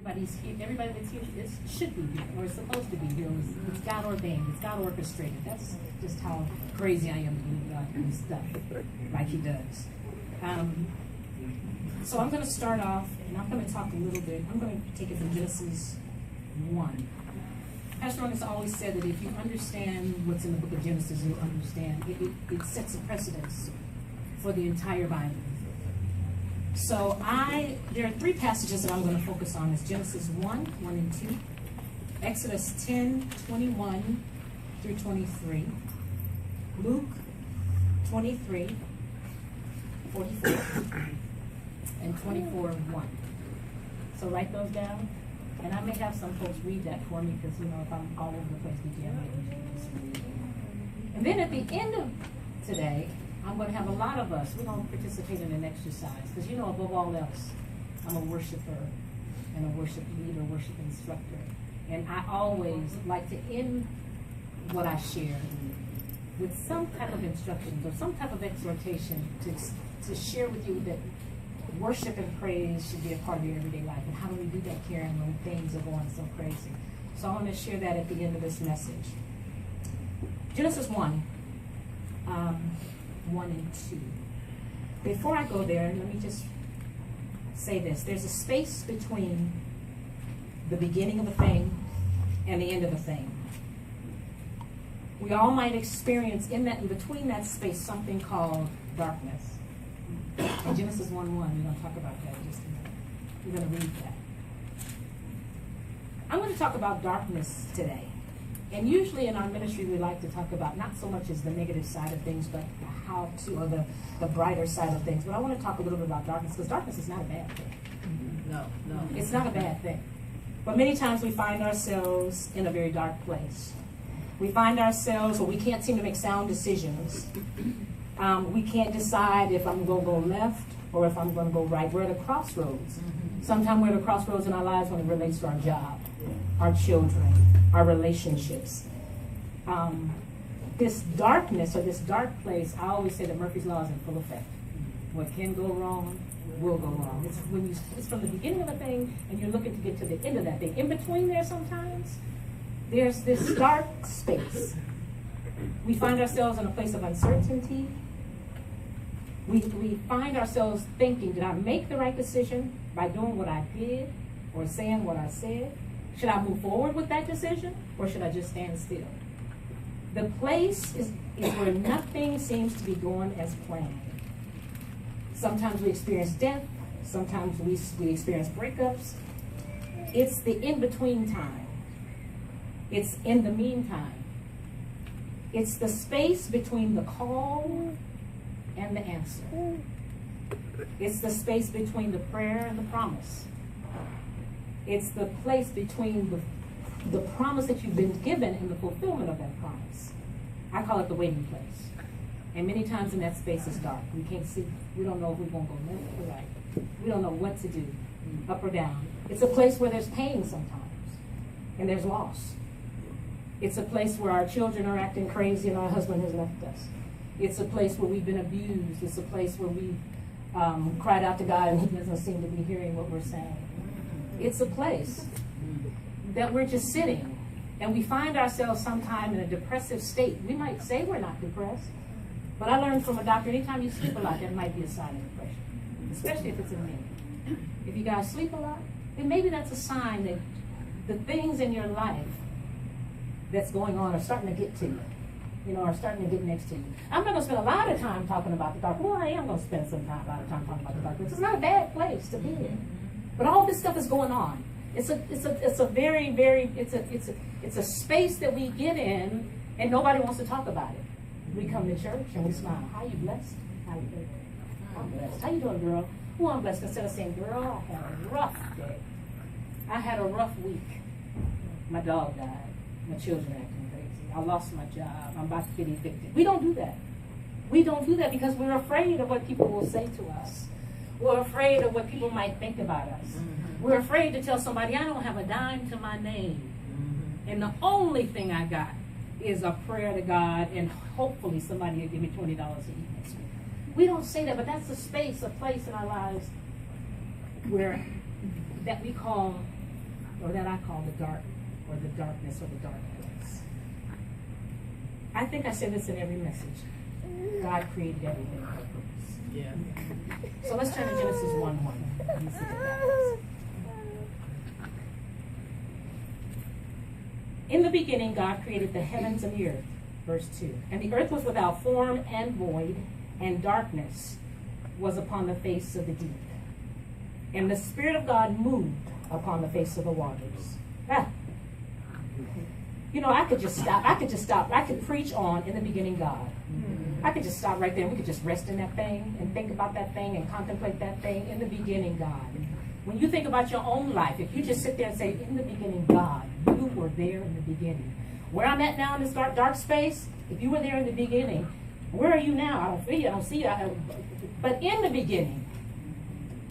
everybody that's here should be here, or is supposed to be here. It's God ordained, it's God orchestrated. That's just how crazy I am to believe God can do stuff like He does. So I'm going to start off, and I'm going to talk a little bit. I'm going to take it from Genesis 1. Pastor Ron has always said that if you understand what's in the book of Genesis, you'll understand. It sets a precedence for the entire Bible. So there are three passages that I'm going to focus on. It's Genesis 1 and 2, Exodus 10, 21 through 23, Luke 23, 44, and 24, 1. So write those down. And I may have some folks read that for me because, if I'm all over the place, and then at the end of today, I'm going to have a lot of us, we're going to participate in an exercise. Because above all else, I'm a worshiper and a worship leader, worship instructor. And I always like to end what I share with some type of instructions or some type of exhortation to share with you that worship and praise should be a part of your everyday life. And how do we do that, Karen, when things are going so crazy? So I want to share that at the end of this message. Genesis 1. 1 and 2. Before I go there, let me just say this. There's a space between the beginning of a thing and the end of a thing. We all might experience in between that space something called darkness. In Genesis 1:1, we're going to talk about that in just a minute. We're going to read that. I'm going to talk about darkness today. And usually in our ministry, we like to talk about not so much as the negative side of things, but or the brighter side of things. But I want to talk a little bit about darkness, because darkness is not a bad thing. No. It's not a bad thing. But many times we find ourselves in a very dark place. We find ourselves where we can't seem to make sound decisions. We can't decide if I'm going to go left or if I'm going to go right. We're at a crossroads. Sometimes we're at a crossroads in our lives when it relates to our job, our children, our relationships. This darkness or this dark place, I always say that Murphy's Law is in full effect. What can go wrong will go wrong. It's from the beginning of a thing and you're looking to get to the end of that thing. In between there sometimes, there's this dark space. We find ourselves in a place of uncertainty. We find ourselves thinking, did I make the right decision by doing what I did or saying what I said? Should I move forward with that decision or should I just stand still? The place is where nothing seems to be going as planned. Sometimes we experience death. Sometimes we experience breakups. It's the in-between time. It's in the meantime. It's the space between the call and the answer. It's the space between the prayer and the promise. It's the place between the promise that you've been given and the fulfillment of that promise. I call it the waiting place. And many times in that space it's dark. We can't see. We don't know if we're going to go left or right. We don't know what to do, up or down. It's a place where there's pain sometimes, and there's loss. It's a place where our children are acting crazy and our husband has left us. It's a place where we've been abused. It's a place where we cried out to God and He doesn't seem to be hearing what we're saying. It's a place that we're just sitting and we find ourselves sometime in a depressive state. We might say we're not depressed, but I learned from a doctor, anytime you sleep a lot, that might be a sign of depression, especially if it's in men. If you guys sleep a lot, then maybe that's a sign that the things in your life that's going on are starting to get to you, are starting to get next to you. I'm not going to spend a lot of time talking about the dark. Well, I am going to spend a lot of time talking about the dark. It's not a bad place to be in. But all this stuff is going on. It's a very, very, it's a space that we get in and nobody wants to talk about it. We come to church and we smile. How you blessed? How you doing? I'm blessed. How you doing, girl? Oh, I'm blessed. Instead of saying, girl, I had a rough day. I had a rough week. My dog died. My children are acting crazy. I lost my job. I'm about to get evicted. We don't do that. We don't do that because we're afraid of what people will say to us. We're afraid of what people might think about us. We're afraid to tell somebody, I don't have a dime to my name. And the only thing I got is a prayer to God, and hopefully somebody will give me $20 to eat next week. We don't say that, but that's a space, a place in our lives that we call or that I call the dark, or the darkness, or the dark place. I think I say this in every message. God created everything for a purpose. Yeah. So let's turn to Genesis 1:1. Let me see what that is. In the beginning, God created the heavens and the earth. Verse 2. And the earth was without form and void, and darkness was upon the face of the deep. And the Spirit of God moved upon the face of the waters. Ah. You know, I could just stop. I could preach on in the beginning God. I could just stop right there. We could just rest in that thing and think about that thing and contemplate that thing. In the beginning, God. When you think about your own life, if you just sit there and say, in the beginning, God, you were there in the beginning. Where I'm at now in this dark space, if you were there in the beginning, where are you now? I don't feel you. I don't see you. But in the beginning,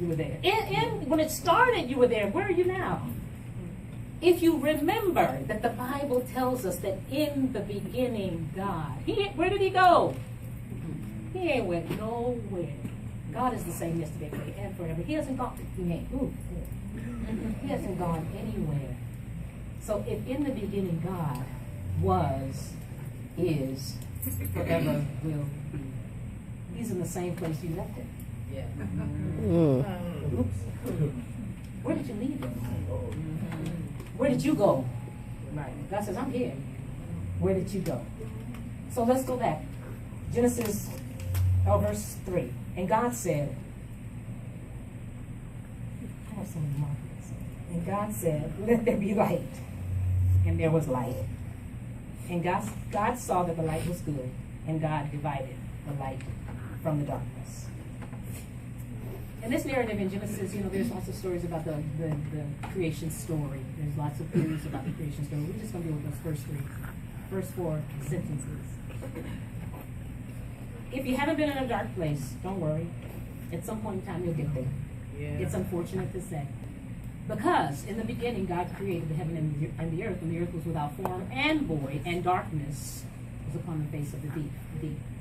you were there. When it started, you were there. Where are you now? If you remember that the Bible tells us that in the beginning, God, where did he go? He ain't went nowhere. God is the same yesterday, today, and forever. He hasn't gone. He hasn't gone anywhere. So if in the beginning God was, is, forever will be, he's in the same place you left him. Yeah. Oops. Where did you leave him? Where did you go? Right. God says, I'm here. Where did you go? So let's go back. Genesis, verse 3. And God said, I have so many markers. And God said, let there be light. And there was light. And God saw that the light was good. And God divided the light from the darkness. In this narrative in Genesis, there's lots of stories about the creation story. There's lots of theories about the creation story. We're just going to deal with those first four sentences. If you haven't been in a dark place, don't worry. At some point in time, you'll get there. Yeah. It's unfortunate to say. Because in the beginning, God created the heaven and the earth was without form and void, and darkness was upon the face of the deep.